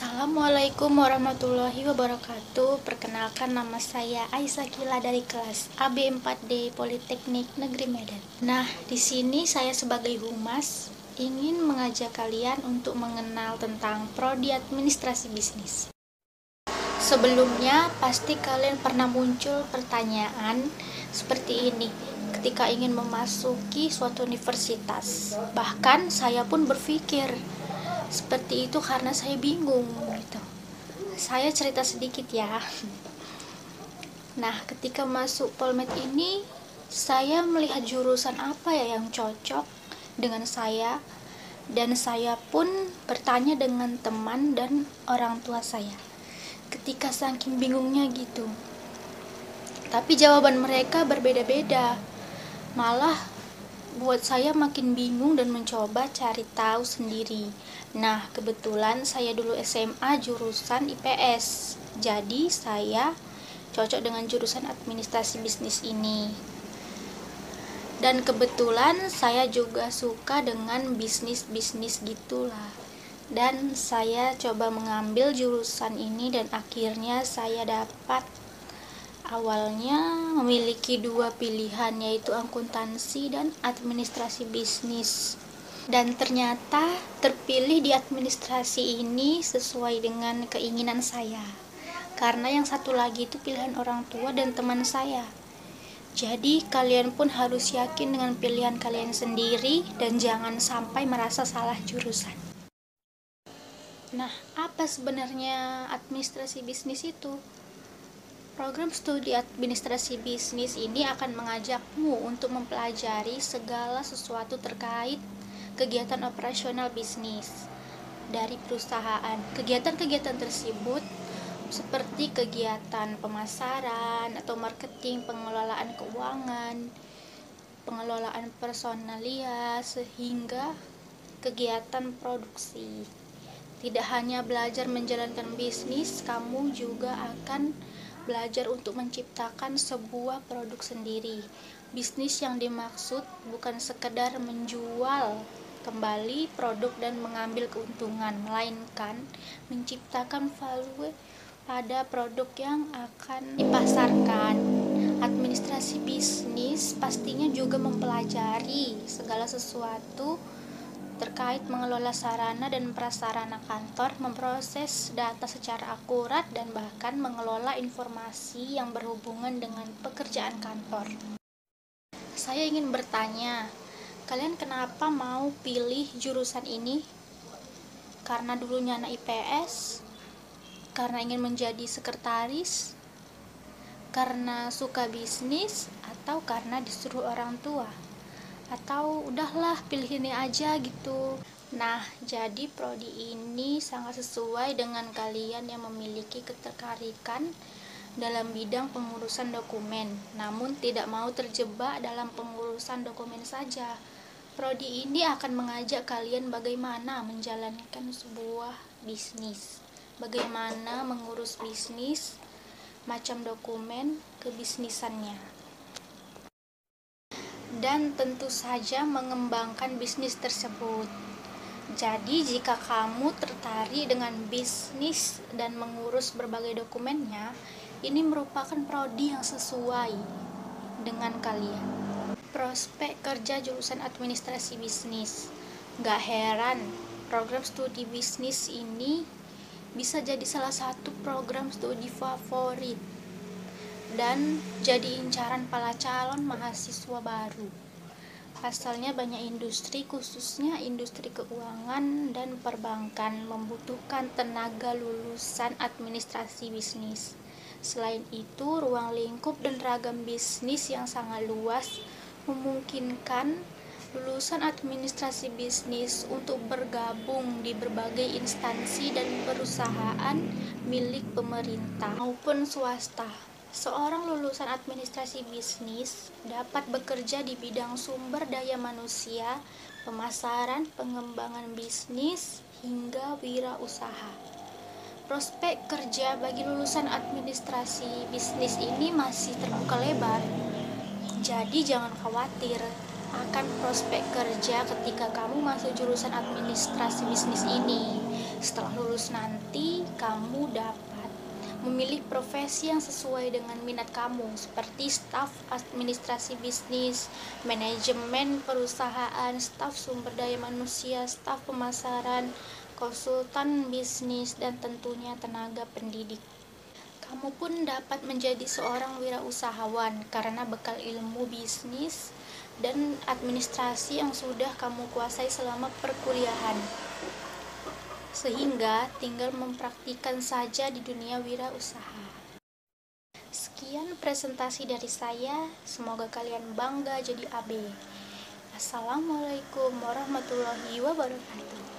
Assalamualaikum warahmatullahi wabarakatuh. Perkenalkan, nama saya Aisyah Kila dari kelas AB4D Politeknik Negeri Medan. Nah, di sini saya sebagai humas ingin mengajak kalian untuk mengenal tentang prodi administrasi bisnis. Sebelumnya, pasti kalian pernah muncul pertanyaan seperti ini ketika ingin memasuki suatu universitas. Bahkan saya pun berpikir seperti itu karena saya bingung gitu. Saya cerita sedikit ya. Nah, ketika masuk Polmed ini, saya melihat jurusan apa ya yang cocok dengan saya, dan saya pun bertanya dengan teman dan orang tua saya. Ketika saking bingungnya gitu. Tapi jawaban mereka berbeda-beda. Malah buat saya makin bingung dan mencoba cari tahu sendiri. Nah, kebetulan saya dulu SMA jurusan IPS. Jadi saya cocok dengan jurusan administrasi bisnis ini. Dan kebetulan saya juga suka dengan bisnis-bisnis gitulah. Dan saya coba mengambil jurusan ini dan akhirnya saya dapat. Awalnya memiliki dua pilihan, yaitu akuntansi dan administrasi bisnis. Dan ternyata terpilih di administrasi ini sesuai dengan keinginan saya. Karena yang satu lagi itu pilihan orang tua dan teman saya. Jadi kalian pun harus yakin dengan pilihan kalian sendiri dan jangan sampai merasa salah jurusan. Nah, apa sebenarnya administrasi bisnis itu? Program studi administrasi bisnis ini akan mengajakmu untuk mempelajari segala sesuatu terkait kegiatan operasional bisnis dari perusahaan. Kegiatan-kegiatan tersebut seperti kegiatan pemasaran atau marketing, pengelolaan keuangan, pengelolaan personalia, sehingga kegiatan produksi. Tidak hanya belajar menjalankan bisnis, kamu juga akan belajar untuk menciptakan sebuah produk sendiri. Bisnis yang dimaksud bukan sekedar menjual kembali produk dan mengambil keuntungan, melainkan menciptakan value pada produk yang akan dipasarkan. Administrasi bisnis pastinya juga mempelajari segala sesuatu terkait mengelola sarana dan prasarana kantor, memproses data secara akurat, dan bahkan mengelola informasi yang berhubungan dengan pekerjaan kantor. Saya ingin bertanya, kalian kenapa mau pilih jurusan ini? Karena dulunya anak IPS? Karena ingin menjadi sekretaris? Karena suka bisnis? Atau karena disuruh orang tua? Atau udahlah pilih ini aja gitu. Nah, jadi prodi ini sangat sesuai dengan kalian yang memiliki ketertarikan dalam bidang pengurusan dokumen, namun tidak mau terjebak dalam pengurusan dokumen saja. Prodi ini akan mengajak kalian bagaimana menjalankan sebuah bisnis, bagaimana mengurus bisnis, macam dokumen kebisnisannya, dan tentu saja mengembangkan bisnis tersebut. Jadi jika kamu tertarik dengan bisnis dan mengurus berbagai dokumennya, ini merupakan prodi yang sesuai dengan kalian. Prospek kerja jurusan administrasi bisnis. Gak heran, program studi bisnis ini bisa jadi salah satu program studi favorit dan jadi incaran para calon mahasiswa baru. Pasalnya banyak industri, khususnya industri keuangan dan perbankan, membutuhkan tenaga lulusan administrasi bisnis. Selain itu, ruang lingkup dan ragam bisnis yang sangat luas memungkinkan lulusan administrasi bisnis untuk bergabung di berbagai instansi dan perusahaan milik pemerintah maupun swasta. Seorang lulusan administrasi bisnis dapat bekerja di bidang sumber daya manusia, pemasaran, pengembangan bisnis, hingga wirausaha. Prospek kerja bagi lulusan administrasi bisnis ini masih terbuka lebar. Jadi jangan khawatir akan prospek kerja ketika kamu masuk jurusan administrasi bisnis ini. Setelah lulus nanti, kamu dapat memilih profesi yang sesuai dengan minat kamu, seperti staf administrasi bisnis, manajemen perusahaan, staf sumber daya manusia, staf pemasaran, konsultan bisnis, dan tentunya tenaga pendidik. Kamu pun dapat menjadi seorang wirausahawan karena bekal ilmu bisnis dan administrasi yang sudah kamu kuasai selama perkuliahan, sehingga tinggal mempraktikkan saja di dunia wirausaha. Sekian presentasi dari saya, semoga kalian bangga jadi AB. Assalamualaikum warahmatullahi wabarakatuh.